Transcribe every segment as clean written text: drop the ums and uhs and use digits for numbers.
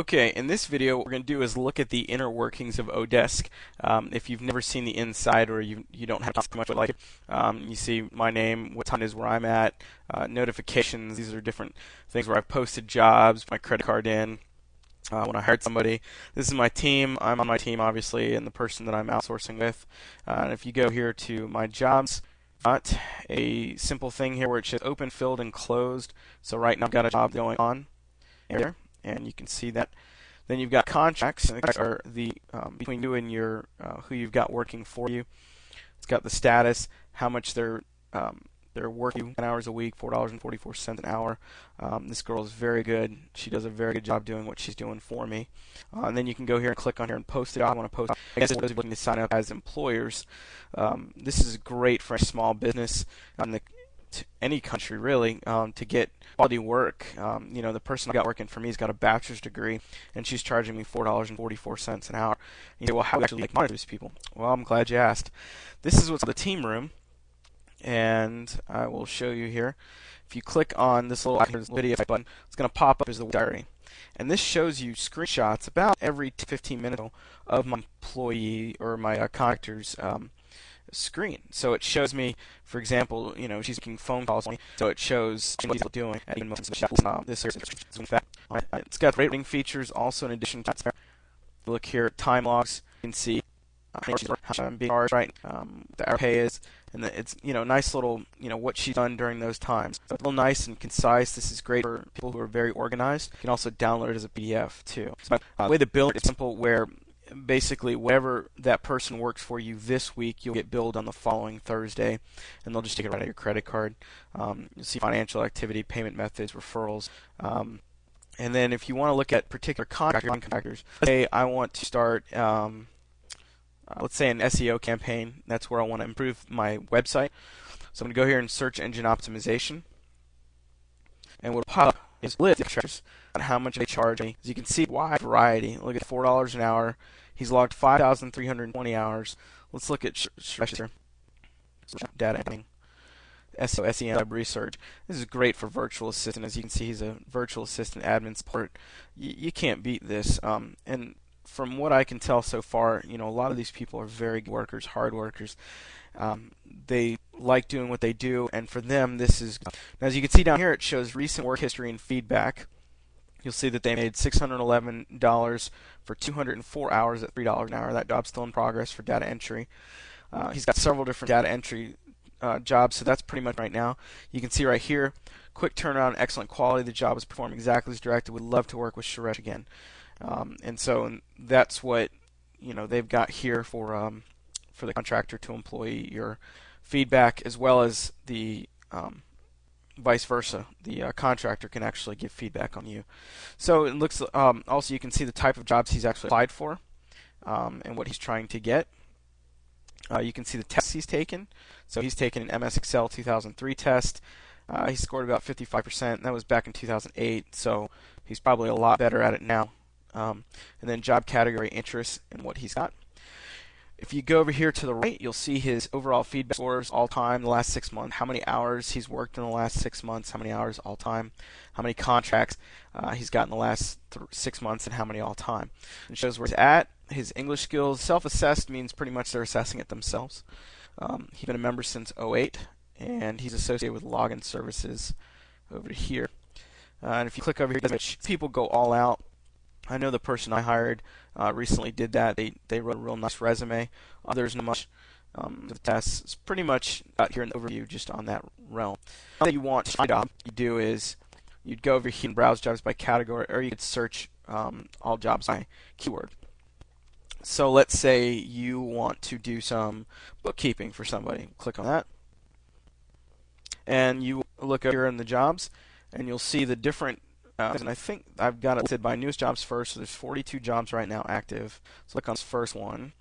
Okay, in this video, what we're going to do is look at the inner workings of Odesk. If you've never seen the inside or you don't have too much like it, you see my name, what time it is, where I'm at, notifications. These are different things where I've posted jobs, my credit card in. When I hired somebody. This is my team. I'm on my team, obviously, and the person that I'm outsourcing with. And if you go here to my jobs, got a simple thing here where it says open, filled, and closed. So right now I've got a job going on there, and you can see that. Then you've got contracts, and the contracts are the between you and your who you've got working for you. It's got the status, how much they're working 10 hours a week, $4.44 an hour. This girl is very good. She does a very good job doing what she's doing for me. And then you can go here and click on here and post it. I want to post. I guess those looking to sign up as employers. This is great for a small business in any country really to get quality work. The person I got working for me has got a bachelor's degree, and she's charging me $4.44 an hour. You say, well, how do you actually monitor these people? Well, I'm glad you asked. This is what's the team room. And I will show you here. If you click on this little video button, it's going to pop up as the diary. And this shows you screenshots about every 15 minutes of my employee or my contractor's screen. So it shows me, for example, she's making phone calls, so it shows what he's doing. This is in fact, it's got rating features also in addition to that. Look here at time logs. You can see how I'm being charged, right? The hour pay is, and it's nice little what she's done during those times. So it's a little nice and concise. This is great for people who are very organized. You can also download it as a PDF too. So the way the bill is simple, where basically whatever that person works for you this week, you'll get billed on the following Thursday, and they'll just take it right out of your credit card. You'll see financial activity, payment methods, referrals. And then if you want to look at particular contractors, say I want to start let's say an SEO campaign. That's where I want to improve my website. So I'm going to go here and search engine optimization. And what will pop up is list contractors on how much they charge me. As you can see, wide variety. Look at $4 an hour. He's logged 5,320 hours. Let's look at data entry, SEO, SEM, web research. This is great for virtual assistant. As you can see, he's a virtual assistant admin support. You can't beat this. And from what I can tell so far, a lot of these people are very good workers, hard workers. They like doing what they do, and for them, this is. Now, as you can see down here, it shows recent work history and feedback. You'll see that they made $611 for 204 hours at $3 an hour. That job's still in progress for data entry. He's got several different data entry jobs, so that's pretty much right now. You can see right here, quick turnaround, excellent quality. The job is performed exactly as directed. Would love to work with Suresh again. And so that's what they've got here for the contractor to employee, your feedback, as well as the vice versa. The contractor can actually give feedback on you. So it looks also you can see the type of jobs he's actually applied for and what he's trying to get. You can see the tests he's taken. So he's taken an MS Excel 2003 test. He scored about 55%. That was back in 2008. So he's probably a lot better at it now. And then job category, interest, and what he's got. If you go over here to the right, you'll see his overall feedback scores all time, the last 6 months, how many hours he's worked in the last 6 months, how many hours all time, how many contracts he's got in the last 6 months, and how many all time. It shows where he's at, his English skills. Self-assessed means pretty much they're assessing it themselves. He's been a member since '08, and he's associated with login services over here. And if you click over here, people go all out. I know the person I hired recently did that. They wrote a real nice resume. There's not much the tests. It's pretty much out here in the overview just on that realm. What you want to find out, you do is you'd go over here and browse jobs by category, or you could search all jobs by keyword. So let's say you want to do some bookkeeping for somebody. Click on that, and you look over here in the jobs, and you'll see the different. And I think I've got it listed by newest jobs first. So there's 42 jobs right now active. So click on this first one.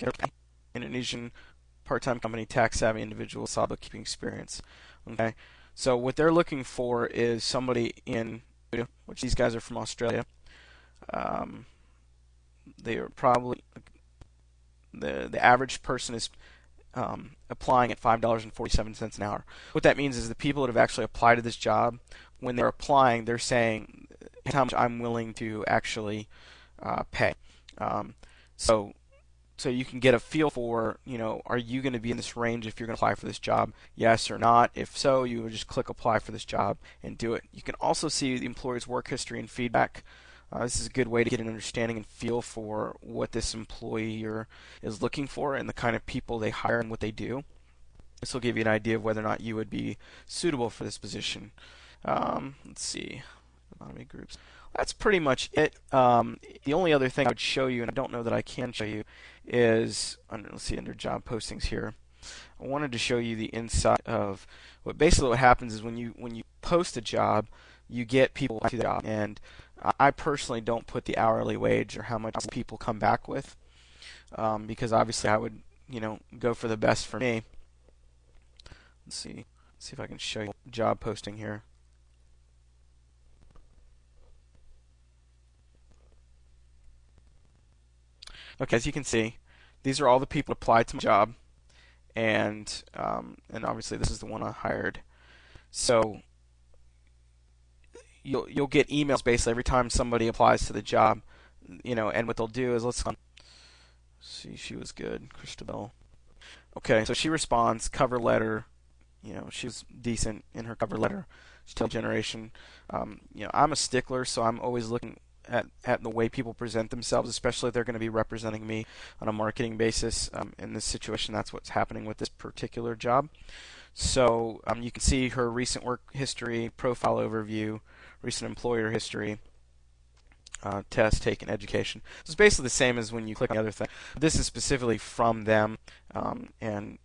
Okay. Indonesian part-time company, tax-savvy individual, solid bookkeeping experience. Okay. So what they're looking for is somebody in, which these guys are from Australia. They are probably the average person is applying at $5.47 an hour. What that means is the people that have actually applied to this job, when they're applying, they're saying, how much I'm willing to actually pay. Um, so so you can get a feel for, are you going to be in this range if you're going to apply for this job? Yes or not. If so, you would just click apply for this job and do it. You can also see the employer's work history and feedback. This is a good way to get an understanding and feel for what this employer is looking for and the kind of people they hire and what they do. This will give you an idea of whether or not you would be suitable for this position. Let's see, economy groups. That's pretty much it. The only other thing I would show you, and I don't know that I can show you, is let's see, under job postings here. I wanted to show you the inside of what happens is when you post a job, you get people to the job, and I personally don't put the hourly wage or how much people come back with, because obviously I would go for the best for me. Let's see if I can show you job posting here. Okay, as you can see, these are all the people who applied to my job, and obviously this is the one I hired. So you'll get emails basically every time somebody applies to the job, and what they'll do is let's see, she was good, Christabel. Okay, so she responds, cover letter. She was decent in her cover letter. Still generation. I'm a stickler, so I'm always looking at the way people present themselves, especially if they're going to be representing me on a marketing basis. In this situation, that's what's happening with this particular job. So you can see her recent work history, profile overview, recent employer history, test taken, education. It's basically the same as when you click on the other thing. This is specifically from them, and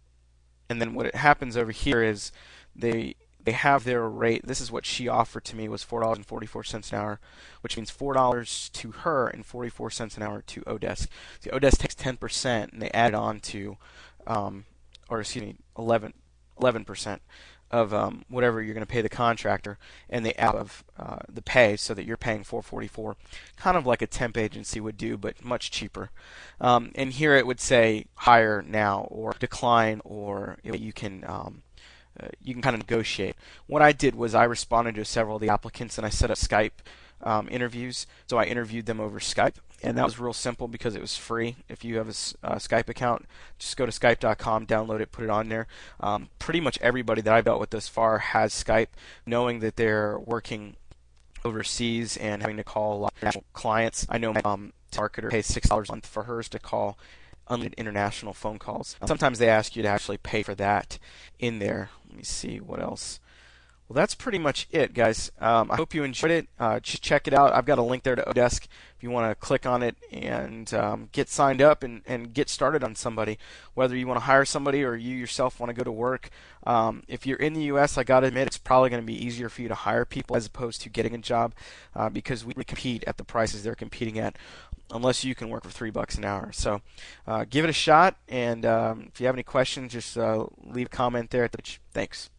then what happens over here is they have their rate. This is what she offered to me, was $4.44 an hour, which means $4 to her and 44 cents an hour to Odesk. So Odesk takes 10% and they add it on to, 11% of whatever you're going to pay the contractor, and they add of the pay so that you're paying $4.44, kind of like a temp agency would do, but much cheaper. And here it would say hire now or decline, or you can kind of negotiate. What I did was I responded to several of the applicants and I set up Skype interviews. So I interviewed them over Skype, and that was real simple because it was free. If you have a Skype account, just go to skype.com, download it, put it on there. Pretty much everybody that I've dealt with thus far has Skype, knowing that they're working overseas and having to call a lot of international clients. I know my marketer pays $6 a month for hers to call unlimited international phone calls. Sometimes they ask you to actually pay for that in there. Let me see what else. Well, that's pretty much it, guys. I hope you enjoyed it. Just check it out. I've got a link there to Odesk if you want to click on it and get signed up and get started on somebody. Whether you want to hire somebody or you yourself want to go to work. If you're in the U.S., I got to admit, it's probably going to be easier for you to hire people as opposed to getting a job because we compete at the prices they're competing at, unless you can work for $3 an hour. So give it a shot, and if you have any questions, just leave a comment there. Thanks.